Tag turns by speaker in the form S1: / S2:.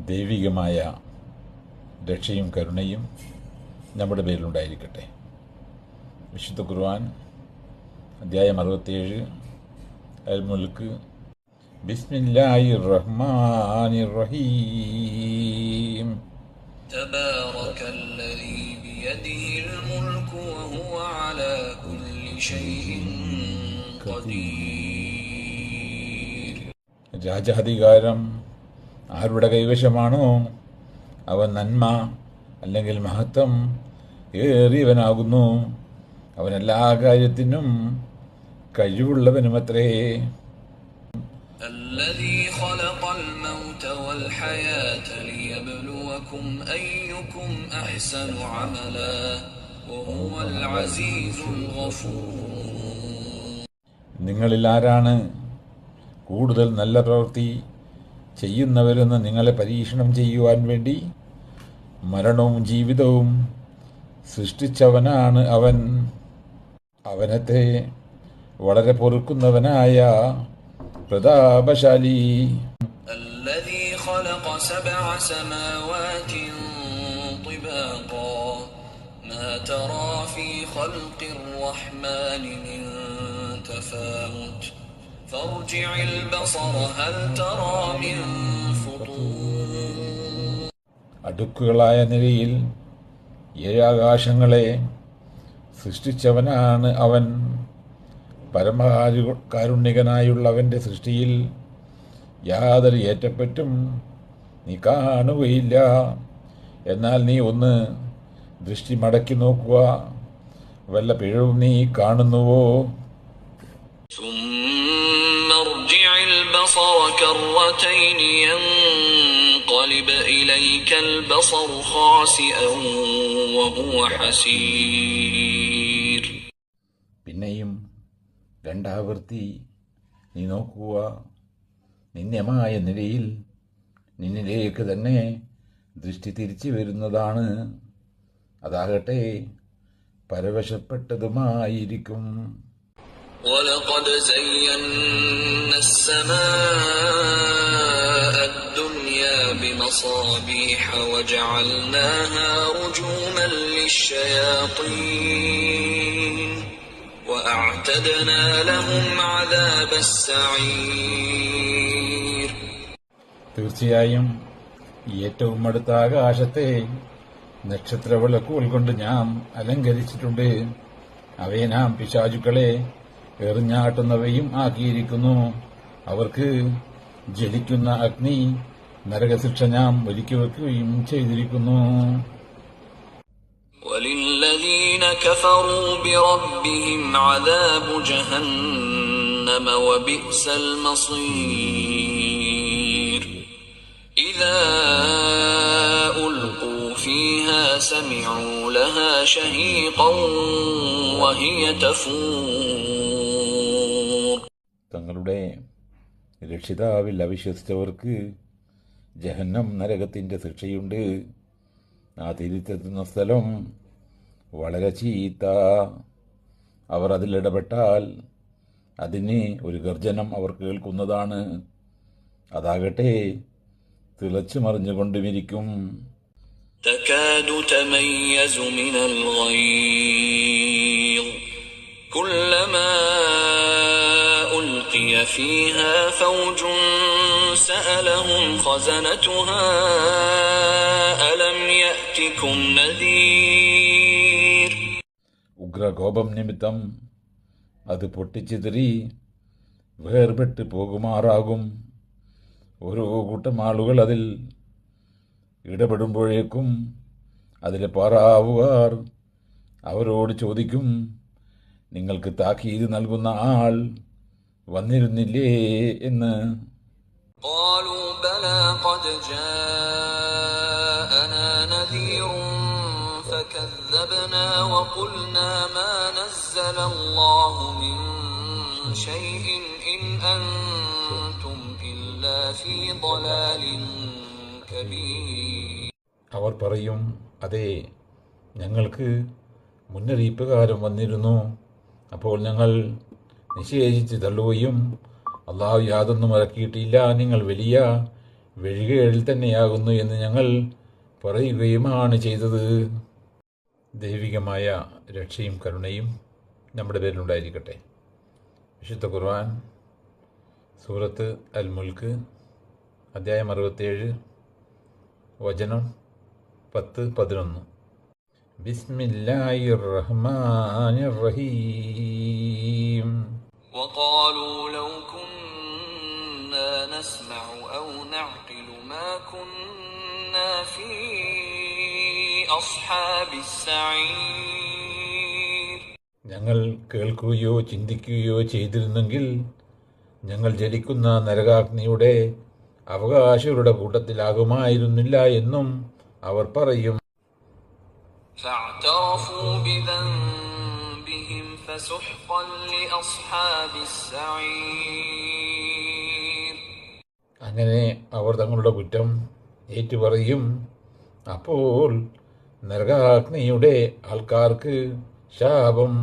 S1: ദൈവികമായ രക്ഷയും കരുണയും നമ്മുടെ പേരിലുണ്ടായിരിക്കട്ടെ. വിശുദ്ധ ഖുർആൻ അധ്യായം 67 അൽ മുൽക്ക്. ബിസ്മില്ലാഹിർ റഹ്മാനിർ റഹീം.
S2: തബാറകല്ലദീ ബിയദിഹിൽ മുൽക്കു വഹുവ അലാ കുല്ലി ശൈഇൻ ഖദീർ.
S1: രാജാധികാരം ആരുടെ കൈവശമാണോ അവൻ നന്മ അല്ലെങ്കിൽ മഹത്വം ഏറിയവനാകുന്നു. അവൻ എല്ലാ കാര്യത്തിനും കഴിവുള്ളവനുമത്രേ.
S2: الذي خلق الموت والحياة ليبلوكم أيكم أحسن عملا وهو العزيز الغفور.
S1: നിങ്ങളിൽ ആരാണ് കൂടുതൽ നല്ല പ്രവൃത്തി ചെയ്യുന്നവരെന്ന് നിങ്ങളെ പരീക്ഷണം ചെയ്യുവാൻ വേണ്ടി മരണവും ജീവിതവും സൃഷ്ടിച്ചവനാണ് അവൻ. അവനത്തെ വളരെ പൊറുക്കുന്നവനായ പ്രതാപശാലി.
S2: الذي خلق 7 سماوات طباقا ما ترى في خلق الرحمن من تفاوت فارجع البصر هل ترى من فطور.
S1: അടുക്കുകളായ നിലയിൽ 7 ആകാശങ്ങളെ സൃഷ്ടിച്ചവനാണ് അവൻ. പരമകാരുണ്യകനായുള്ളവന്റെ സൃഷ്ടിയിൽ യാതൊരു ഏറ്റപ്പറ്റും നീ കാണുകയില്ല. എന്നാൽ നീ ഒന്ന് ദൃഷ്ടി മടക്കി നോക്കുക, വല്ല പിഴവും നീ കാണുന്നുവോ?
S2: ثم ارجع البصر كرتين ينقلب إليك البصر خاسئا وهو حسير.
S1: പിന്നെയും രണ്ടാവർത്തി നീ നോക്കുക, നിന്യമായ നിലയിൽ നിന്നിലേക്ക് തന്നെ ദൃഷ്ടി തിരിച്ചു വരുന്നതാണ്. അതാകട്ടെ പരവശപ്പെട്ടതുമായിരിക്കും.
S2: ولقد زينا السماء الدنيا بمصابيح وجعلناها رجوما للشياطين وأعتدنا لهم عذاب السعير.
S1: തീർച്ചയായും ഏറ്റവും അടുത്ത ആകാശത്തെ നക്ഷത്രവിളക്കുകൾ കൊണ്ട് നാം അലങ്കരിച്ചിട്ടുണ്ട്. അവയെ നാം പിശാചുക്കളെ എറിഞ്ഞാട്ടുന്നവയും ആക്കിയിരിക്കുന്നു. അവർക്ക് ജ്വലിക്കുന്ന അഗ്നി നരകശിക്ഷ നാം ഒരുക്കി വെക്കുകയും ചെയ്തിരിക്കുന്നു.
S2: وللذين كفروا بربهم عذاب جهنم وبئس المصير. إذا ألقوا فيها سمعوا لها شهيقا وهي تفور.
S1: തങ്ങളുടെ രക്ഷിതാവിൽ അവിശ്വസിച്ചവർക്ക് ജഹന്നം നരകത്തിന്റെ ശിക്ഷയുണ്ട്. ആ തിരിച്ചെത്തുന്ന സ്ഥലം വളരെ ചീത്ത. അവർ അതിലിടപെട്ടാൽ അതിന് ഒരു ഗർജനം അവർ കേൾക്കുന്നതാണ്. അതാകട്ടെ തിളച്ചു മറിഞ്ഞുകൊണ്ടുമിരിക്കും.
S2: تكاد تميز من الغيظ كلما ألقي فيها فوج سألهم خزنتها ألم يأتكم نذير.
S1: ഉഗ്രകോപം നിമിത്തം അത് പൊട്ടിച്ചിതറി വേർപെട്ട് പോകുമാറാകും. ഓരോ കൂട്ടം ആളുകൾ അതിൽ ഇടപെടുമ്പോഴേക്കും അതിലെ പാറാവുകാർ അവരോട് ചോദിക്കും, നിങ്ങൾക്ക് താക്കീത് നൽകുന്ന ആൾ വന്നിരുന്നില്ലേ എന്ന്.
S2: قالوا بلى قد جاءنا نذير فكذبنا وقلنا ما نزل الله من شيء إن أنتم إلا في ضلال كبير.
S1: അവർ പറയും, അതെ, ഞങ്ങൾക്ക് മുന്നറിയിപ്പുകാരൻ വന്നിരുന്നു. അപ്പോൾ ഞങ്ങൾ നിഷേധിച്ച് തള്ളുകയും അള്ളാഹു യാതൊന്നും ഇറക്കിയിട്ടില്ല, നിങ്ങൾ വലിയ വഴികേടിൽ തന്നെയാകുന്നു എന്ന് ഞങ്ങൾ പറയുകയുമാണ് ചെയ്തത്. ദൈവികമായ രക്ഷയും കരുണയും നമ്മുടെ പേരിലുണ്ടായിരിക്കട്ടെ. വിശുദ്ധ ഖുർആൻ സൂറത്ത് അൽ മുൽക്ക് അധ്യായം 67 വചനം 10-11. ബിസ്മില്ലാഹിർ റഹ്മാനിർ റഹീം.
S2: وقالوا لو كنا نسمع أو نعقل ما كنا في أصحاب السعير.
S1: ഞങ്ങൾ കേൾക്കുകയോ ചിന്തിക്കുകയോ ചെയ്തിരുന്നെങ്കിൽ ഞങ്ങൾ ജലിക്കുന്ന നരകാഗ്നിയുടെ അവകാശികളുടെ കൂട്ടത്തിലാകുമായിരുന്നില്ല എന്നും അവർ പറയും.
S2: فاعترفوا بذنبهم فسحقا لأصحاب السعير.
S1: അങ്ങനെ അവർ തങ്ങളുടെ കുറ്റം ഏറ്റുപറയും. അപ്പോൾ നരകാഗ്നിയുടെ ആൾക്കാർക്ക് ശാപം.